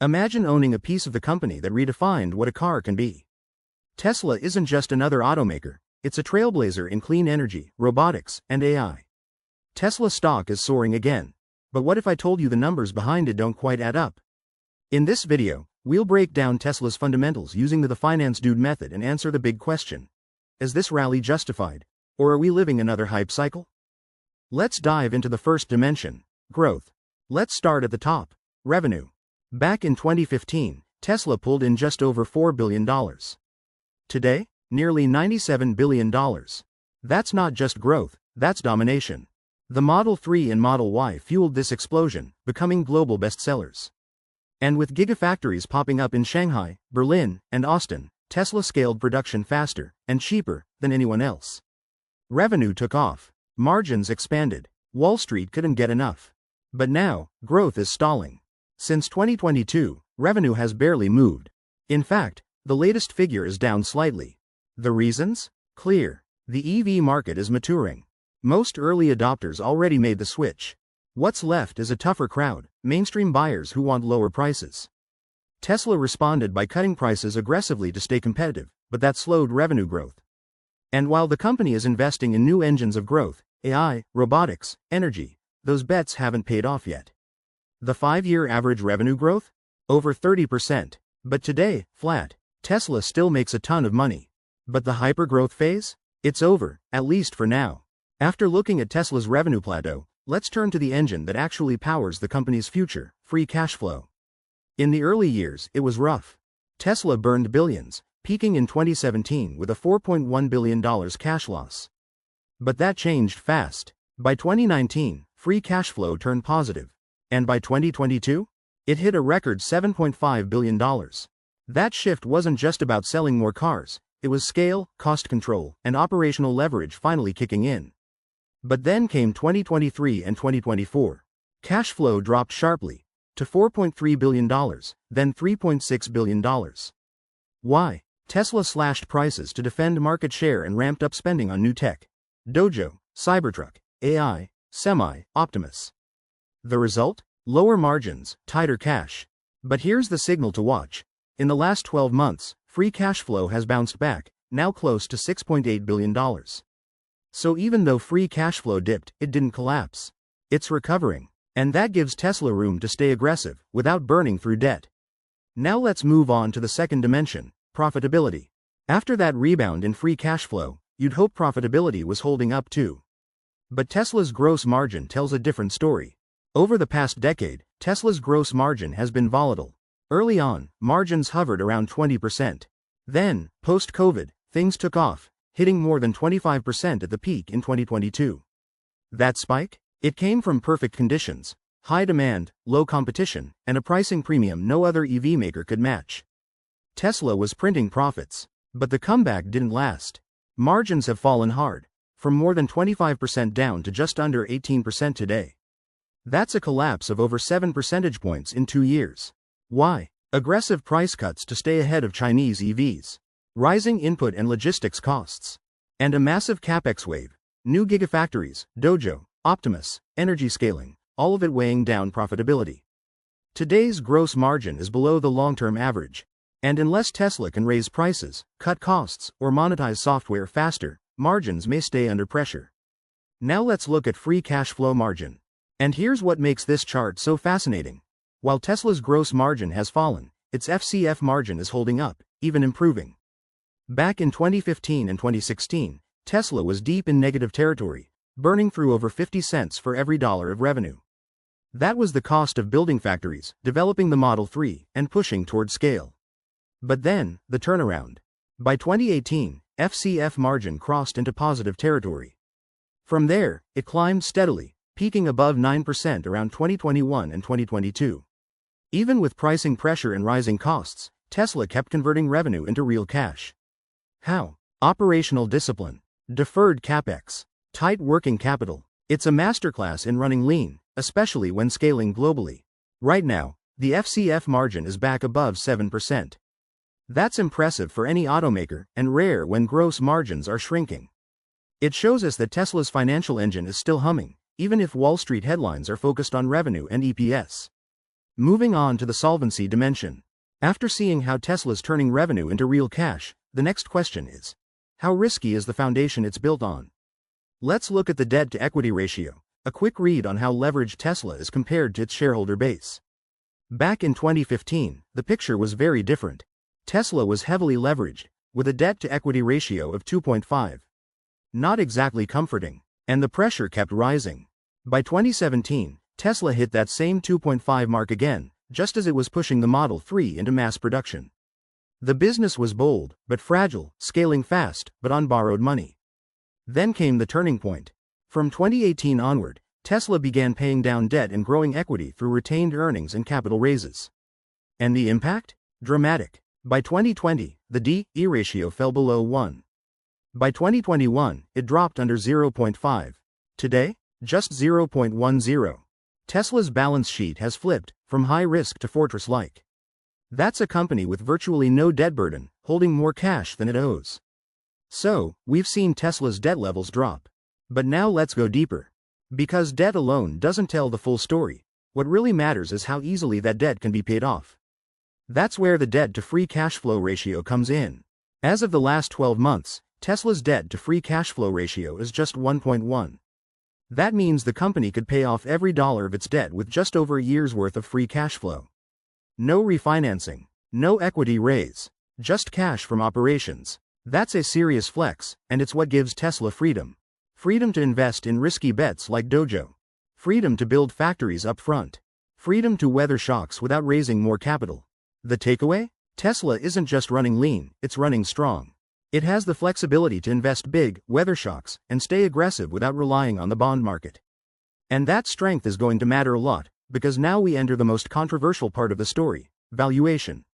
Imagine owning a piece of the company that redefined what a car can be. Tesla isn't just another automaker, it's a trailblazer in clean energy, robotics, and AI. Tesla stock is soaring again. But what if I told you the numbers behind it don't quite add up? In this video, we'll break down Tesla's fundamentals using the finance dude method and answer the big question. Is this rally justified? Or are we living another hype cycle? Let's dive into the first dimension, growth. Let's start at the top, revenue. Back in 2015, Tesla pulled in just over $4 billion. Today, nearly $97 billion. That's not just growth, that's domination. The Model 3 and Model Y fueled this explosion, becoming global bestsellers. And with gigafactories popping up in Shanghai, Berlin, and Austin, Tesla scaled production faster and cheaper than anyone else. Revenue took off, margins expanded, Wall Street couldn't get enough. But now, growth is stalling. Since 2022, revenue has barely moved. In fact, the latest figure is down slightly. The reasons? Clear. The EV market is maturing. Most early adopters already made the switch. What's left is a tougher crowd, mainstream buyers who want lower prices. Tesla responded by cutting prices aggressively to stay competitive, but that slowed revenue growth. And while the company is investing in new engines of growth, AI, robotics, energy, those bets haven't paid off yet. The 5-year average revenue growth? Over 30%. But today, flat. Tesla still makes a ton of money. But the hypergrowth phase? It's over, at least for now. After looking at Tesla's revenue plateau, let's turn to the engine that actually powers the company's future, free cash flow. In the early years, it was rough. Tesla burned billions, peaking in 2017 with a $4.1 billion cash loss. But that changed fast. By 2019, free cash flow turned positive. And by 2022, it hit a record $7.5 billion. That shift wasn't just about selling more cars, it was scale, cost control, and operational leverage finally kicking in. But then came 2023 and 2024. Cash flow dropped sharply, to $4.3 billion, then $3.6 billion. Why? Tesla slashed prices to defend market share and ramped up spending on new tech. Dojo, Cybertruck, AI, Semi, Optimus. The result? Lower margins, tighter cash. But here's the signal to watch. In the last 12 months, free cash flow has bounced back, now close to $6.8 billion. So even though free cash flow dipped, it didn't collapse. It's recovering. And that gives Tesla room to stay aggressive, without burning through debt. Now let's move on to the second dimension, profitability. After that rebound in free cash flow, you'd hope profitability was holding up too. But Tesla's gross margin tells a different story. Over the past decade, Tesla's gross margin has been volatile. Early on, margins hovered around 20%. Then, post-COVID, things took off, hitting more than 25% at the peak in 2022. That spike? It came from perfect conditions, high demand, low competition, and a pricing premium no other EV maker could match. Tesla was printing profits. But the comeback didn't last. Margins have fallen hard, from more than 25% down to just under 18% today. That's a collapse of over 7 percentage points in 2 years. Why? Aggressive price cuts to stay ahead of Chinese EVs, rising input and logistics costs, and a massive capex wave, new gigafactories, Dojo, Optimus, energy scaling, all of it weighing down profitability. Today's gross margin is below the long-term average, and unless Tesla can raise prices, cut costs, or monetize software faster, margins may stay under pressure. Now let's look at free cash flow margin. And here's what makes this chart so fascinating. While Tesla's gross margin has fallen, its FCF margin is holding up, even improving. Back in 2015 and 2016, Tesla was deep in negative territory, burning through over 50 cents for every dollar of revenue. That was the cost of building factories, developing the Model 3, and pushing toward scale. But then, the turnaround. By 2018, FCF margin crossed into positive territory. From there, it climbed steadily, peaking above 9% around 2021 and 2022. Even with pricing pressure and rising costs, Tesla kept converting revenue into real cash. How? Operational discipline, deferred capex, tight working capital. It's a masterclass in running lean, especially when scaling globally. Right now, the FCF margin is back above 7%. That's impressive for any automaker, and rare when gross margins are shrinking. It shows us that Tesla's financial engine is still humming, even if Wall Street headlines are focused on revenue and EPS. Moving on to the solvency dimension. After seeing how Tesla's turning revenue into real cash, the next question is, how risky is the foundation it's built on? Let's look at the debt-to-equity ratio, a quick read on how leveraged Tesla is compared to its shareholder base. Back in 2015, the picture was very different. Tesla was heavily leveraged, with a debt-to-equity ratio of 2.5. Not exactly comforting, and the pressure kept rising. By 2017, Tesla hit that same 2.5 mark again, just as it was pushing the Model 3 into mass production. The business was bold, but fragile, scaling fast, but on borrowed money. Then came the turning point. From 2018 onward, Tesla began paying down debt and growing equity through retained earnings and capital raises. And the impact? Dramatic. By 2020, the D/E ratio fell below 1. By 2021, it dropped under 0.5. Today, just 0.10. Tesla's balance sheet has flipped, from high risk to fortress-like. That's a company with virtually no debt burden, holding more cash than it owes. So, we've seen Tesla's debt levels drop. But now let's go deeper. Because debt alone doesn't tell the full story. What really matters is how easily that debt can be paid off. That's where the debt-to-free cash flow ratio comes in. As of the last 12 months, Tesla's debt-to-free cash flow ratio is just 1.1. That means the company could pay off every dollar of its debt with just over a year's worth of free cash flow. No refinancing, no equity raise, just cash from operations. That's a serious flex, and it's what gives Tesla freedom. Freedom to invest in risky bets like Dojo. Freedom to build factories up front. Freedom to weather shocks without raising more capital. The takeaway? Tesla isn't just running lean, it's running strong. It has the flexibility to invest big, weather shocks, and stay aggressive without relying on the bond market. And that strength is going to matter a lot, because now we enter the most controversial part of the story, valuation.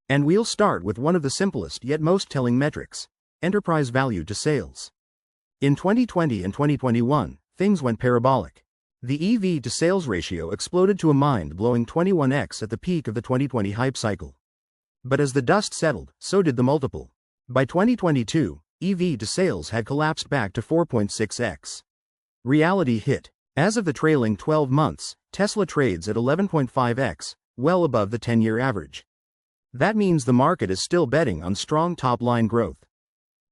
And we'll start with one of the simplest yet most telling metrics, enterprise value to sales. In 2020 and 2021, things went parabolic. The EV to sales ratio exploded to a mind-blowing 21x at the peak of the 2020 hype cycle. But as the dust settled, so did the multiple. By 2022, EV to sales had collapsed back to 4.6x. Reality hit. As of the trailing 12 months, Tesla trades at 11.5x, well above the 10-year average. That means the market is still betting on strong top-line growth.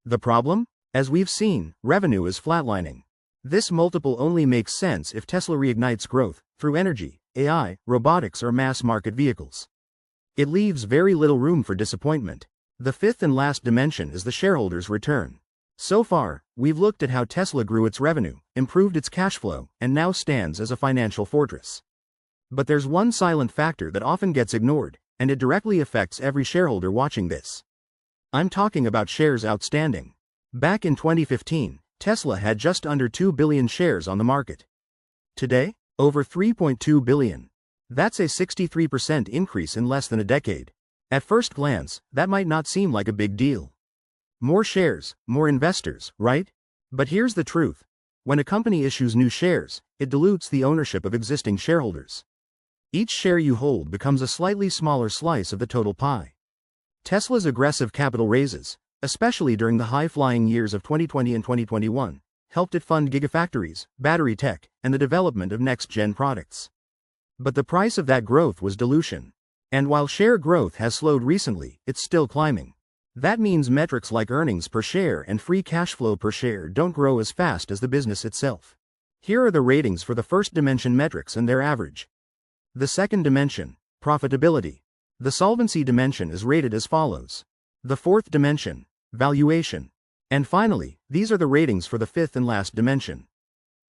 The problem? As we've seen, revenue is flatlining. This multiple only makes sense if Tesla reignites growth, through energy, AI, robotics or mass-market vehicles. It leaves very little room for disappointment. The fifth and last dimension is the shareholders' return. So far, we've looked at how Tesla grew its revenue, improved its cash flow, and now stands as a financial fortress. But there's one silent factor that often gets ignored, and it directly affects every shareholder watching this. I'm talking about shares outstanding. Back in 2015, Tesla had just under 2 billion shares on the market. Today, over 3.2 billion. That's a 63% increase in less than a decade. At first glance, that might not seem like a big deal. More shares, more investors, right? But here's the truth. When a company issues new shares, it dilutes the ownership of existing shareholders. Each share you hold becomes a slightly smaller slice of the total pie. Tesla's aggressive capital raises, especially during the high-flying years of 2020 and 2021, helped it fund gigafactories, battery tech, and the development of next-gen products. But the price of that growth was dilution. And while share growth has slowed recently, it's still climbing. That means metrics like earnings per share and free cash flow per share don't grow as fast as the business itself. Here are the ratings for the first dimension metrics and their average. The second dimension, profitability. The solvency dimension is rated as follows. The fourth dimension, valuation. And finally, these are the ratings for the fifth and last dimension.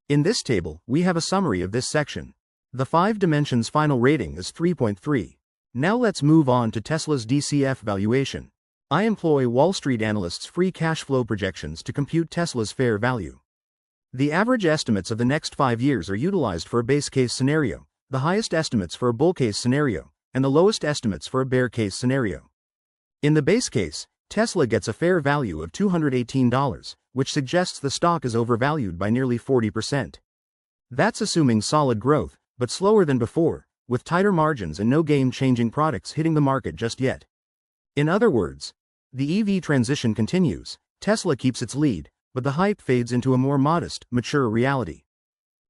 In this table, we have a summary of this section. The 5 dimensions final rating is 3.3. Now let's move on to Tesla's DCF valuation. I employ Wall Street analysts' free cash flow projections to compute Tesla's fair value. The average estimates of the next 5 years are utilized for a base case scenario, the highest estimates for a bull case scenario, and the lowest estimates for a bear case scenario. In the base case, Tesla gets a fair value of $218, which suggests the stock is overvalued by nearly 40%. That's assuming solid growth, but slower than before, with tighter margins and no game-changing products hitting the market just yet. In other words, the EV transition continues, Tesla keeps its lead, but the hype fades into a more modest, mature reality.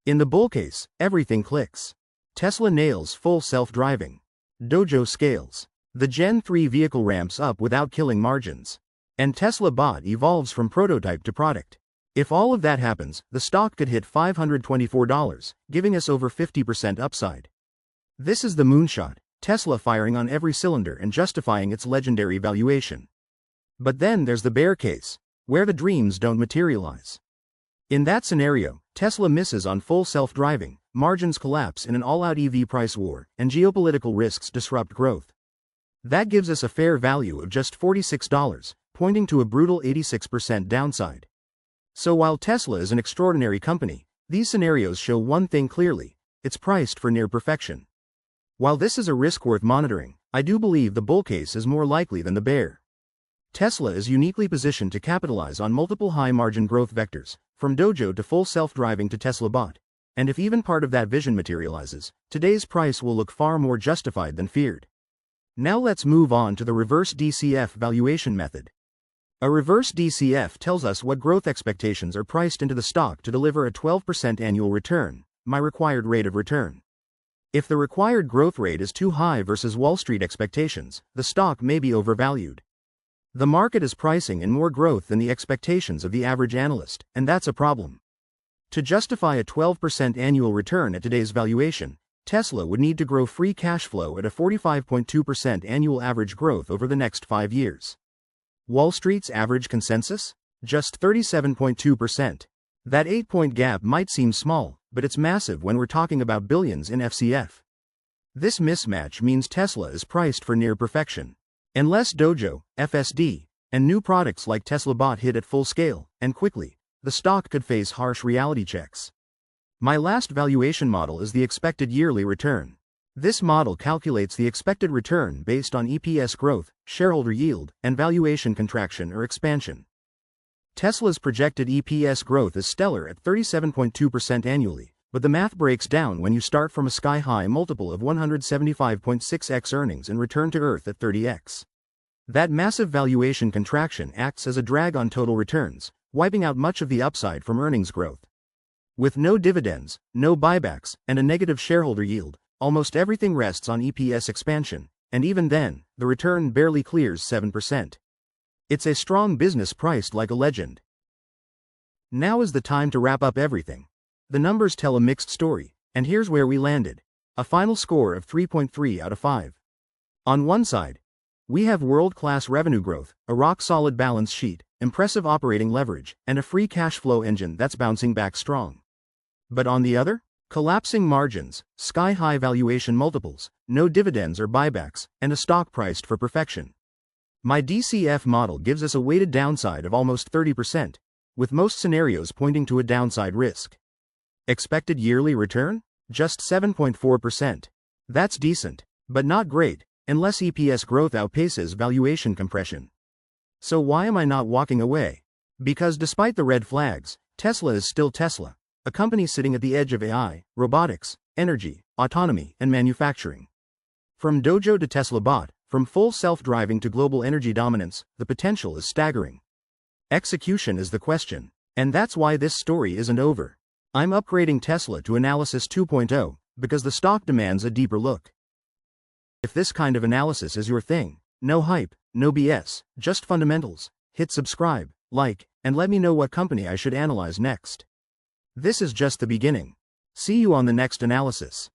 In the bull case, everything clicks. Tesla nails full self-driving. Dojo scales. The Gen 3 vehicle ramps up without killing margins. And Tesla Bot evolves from prototype to product. If all of that happens, the stock could hit $524, giving us over 50% upside. This is the moonshot, Tesla firing on every cylinder and justifying its legendary valuation. But then there's the bear case, where the dreams don't materialize. In that scenario, Tesla misses on full self-driving, margins collapse in an all-out EV price war, and geopolitical risks disrupt growth. That gives us a fair value of just $46, pointing to a brutal 86% downside. So while Tesla is an extraordinary company, these scenarios show one thing clearly: it's priced for near perfection. While this is a risk worth monitoring, I do believe the bull case is more likely than the bear. Tesla is uniquely positioned to capitalize on multiple high-margin growth vectors, from Dojo to full self-driving to Tesla Bot. And if even part of that vision materializes, today's price will look far more justified than feared. Now let's move on to the reverse DCF valuation method. A reverse DCF tells us what growth expectations are priced into the stock to deliver a 12% annual return, my required rate of return. If the required growth rate is too high versus Wall Street expectations, the stock may be overvalued. The market is pricing in more growth than the expectations of the average analyst, and that's a problem. To justify a 12% annual return at today's valuation, Tesla would need to grow free cash flow at a 45.2% annual average growth over the next 5 years. Wall Street's average consensus? Just 37.2%. That 8-point gap might seem small, but it's massive when we're talking about billions in FCF. This mismatch means Tesla is priced for near perfection. Unless Dojo, FSD, and new products like Tesla Bot hit at full scale, and quickly, the stock could face harsh reality checks. My last valuation model is the expected yearly return. This model calculates the expected return based on EPS growth, shareholder yield, and valuation contraction or expansion. Tesla's projected EPS growth is stellar at 37.2% annually, but the math breaks down when you start from a sky-high multiple of 175.6x earnings and return to Earth at 30x. That massive valuation contraction acts as a drag on total returns, wiping out much of the upside from earnings growth. With no dividends, no buybacks, and a negative shareholder yield, almost everything rests on EPS expansion, and even then, the return barely clears 7%. It's a strong business priced like a legend. Now is the time to wrap up everything. The numbers tell a mixed story, and here's where we landed. A final score of 3.3 out of 5. On one side, we have world-class revenue growth, a rock-solid balance sheet, impressive operating leverage, and a free cash flow engine that's bouncing back strong. But on the other, collapsing margins, sky-high valuation multiples, no dividends or buybacks, and a stock priced for perfection. My DCF model gives us a weighted downside of almost 30%, with most scenarios pointing to a downside risk. Expected yearly return? Just 7.4%. That's decent, but not great, unless EPS growth outpaces valuation compression. So why am I not walking away? Because despite the red flags, Tesla is still Tesla, a company sitting at the edge of AI, robotics, energy, autonomy, and manufacturing. From Dojo to Tesla Bot, from full self-driving to global energy dominance, the potential is staggering. Execution is the question, and that's why this story isn't over. I'm upgrading Tesla to Analysis 2.0, because the stock demands a deeper look. If this kind of analysis is your thing, no hype, no BS, just fundamentals, hit subscribe, like, and let me know what company I should analyze next. This is just the beginning. See you on the next analysis.